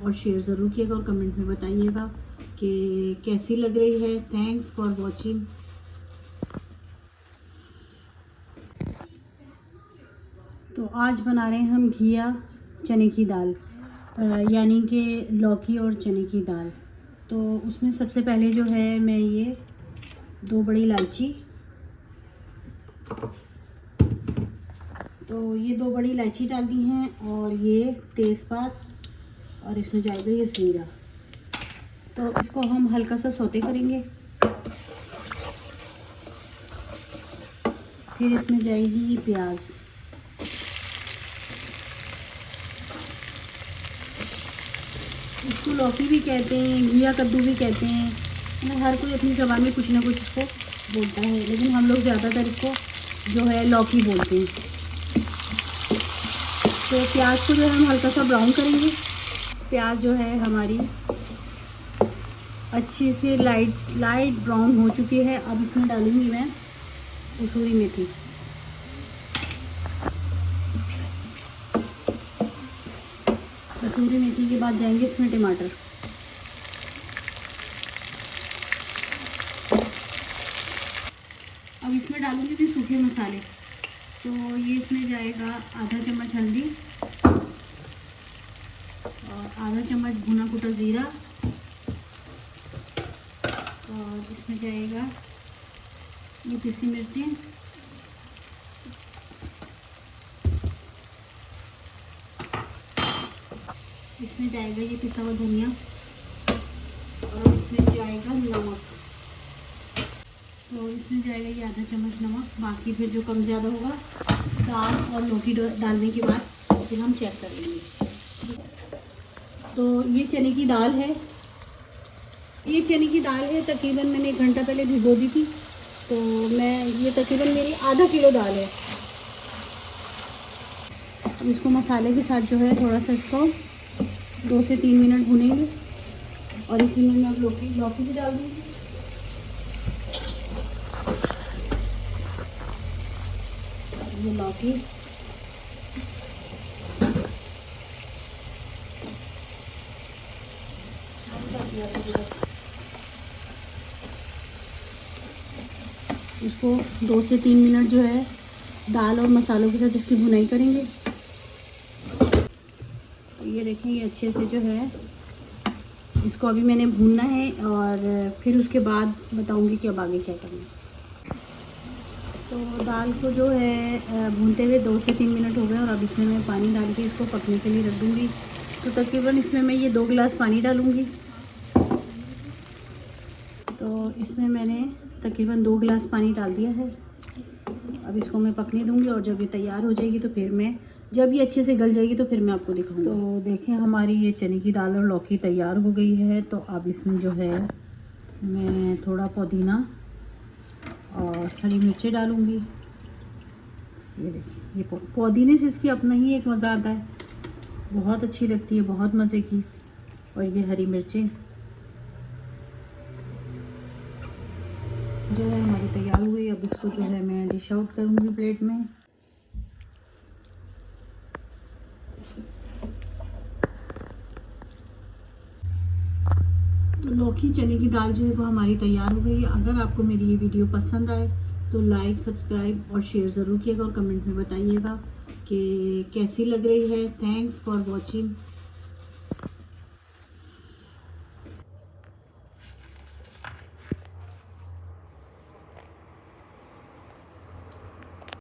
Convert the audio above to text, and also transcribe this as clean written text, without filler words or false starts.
और शेयर ज़रूर कीजिएगा और कमेंट में बताइएगा कि कैसी लग रही है। Thanks for watching. तो आज बना रहे हैं हम घिया चने की दाल, यानी कि लौकी और चने की दाल। तो उसमें सबसे पहले जो है मैं ये 2 बड़ी इलायची, तो ये 2 बड़ी इलायची डाल दी हैं और ये तेज़पात और इसमें जाएगा ये ज़ीरा। तो इसको हम हल्का सा सौते करेंगे। फिर इसमें जाएगी प्याज, इसको लौकी भी कहते हैं, घिया कद्दू भी कहते हैं, मतलब हर कोई अपनी ज़बान में कुछ ना कुछ इसको बोलता है, लेकिन हम लोग ज़्यादातर इसको जो है लौकी बोलते हैं। तो प्याज को जो है हम हल्का सा ब्राउन करेंगे। प्याज जो है हमारी अच्छी से लाइट ब्राउन हो चुकी है। अब इसमें डालूंगी मैं कसूरी मेथी। कसूरी मेथी के बाद जाएंगे इसमें टमाटर। अब इसमें डालूंगी फिर सूखे मसाले। तो ये इसमें जाएगा आधा चम्मच हल्दी और आधा चम्मच भुना कुटा ज़ीरा, और इसमें जाएगा ये पिसी मिर्ची, इसमें जाएगा ये पिसा हुआ धनिया, और इसमें जाएगा नमक। तो इसमें जाएगा ये आधा चम्मच नमक। बाकी फिर जो कम ज़्यादा होगा दाल और लौकी डालने के बाद फिर हम चेक कर लेंगे। तो ये चने की दाल है, ये चने की दाल है, तकरीबन मैंने 1 घंटा पहले भिगो दी थी। तो मैं ये तकरीबन मेरी आधा किलो दाल है। अब इसको मसाले के साथ जो है थोड़ा सा इसको 2 से 3 मिनट भूनेंगे, और इसी में मैं लौकी भी डाल दूँगी। ये लौकी इसको 2 से 3 मिनट जो है दाल और मसालों के साथ इसकी भुनाई करेंगे। तो ये देखें, ये अच्छे से जो है इसको अभी मैंने भूनना है, और फिर उसके बाद बताऊंगी कि अब आगे क्या करना है। तो दाल को जो है भूनते हुए 2 से 3 मिनट हो गए, और अब इसमें मैं पानी डाल के इसको पकने के लिए रख दूँगी। तो तकरीबन इसमें मैं ये 2 गिलास पानी डालूँगी। तो इसमें मैंने तकरीबन 2 गिलास पानी डाल दिया है। अब इसको मैं पकने दूँगी, और जब ये तैयार हो जाएगी तो फिर मैं, जब ये अच्छे से गल जाएगी तो फिर मैं आपको दिखाऊंगी। तो देखें, हमारी ये चने की दाल और लौकी तैयार हो गई है। तो अब इसमें जो है मैं थोड़ा पुदीना और हरी मिर्चें डालूँगी। ये देखिए, ये पुदीने से इसकी अपना ही एक मज़ा आता है, बहुत अच्छी लगती है, बहुत मज़े की। और ये हरी मिर्चें जो है हमारी तैयार हो गई। अब इसको जो है मैं डिश आउट करूँगी प्लेट में। तो लौकी चने की दाल जो है वो हमारी तैयार हो गई है। अगर आपको मेरी ये वीडियो पसंद आए तो लाइक, सब्सक्राइब और शेयर ज़रूर कीजिएगा और कमेंट में बताइएगा कि कैसी लग रही है। Thanks for watching.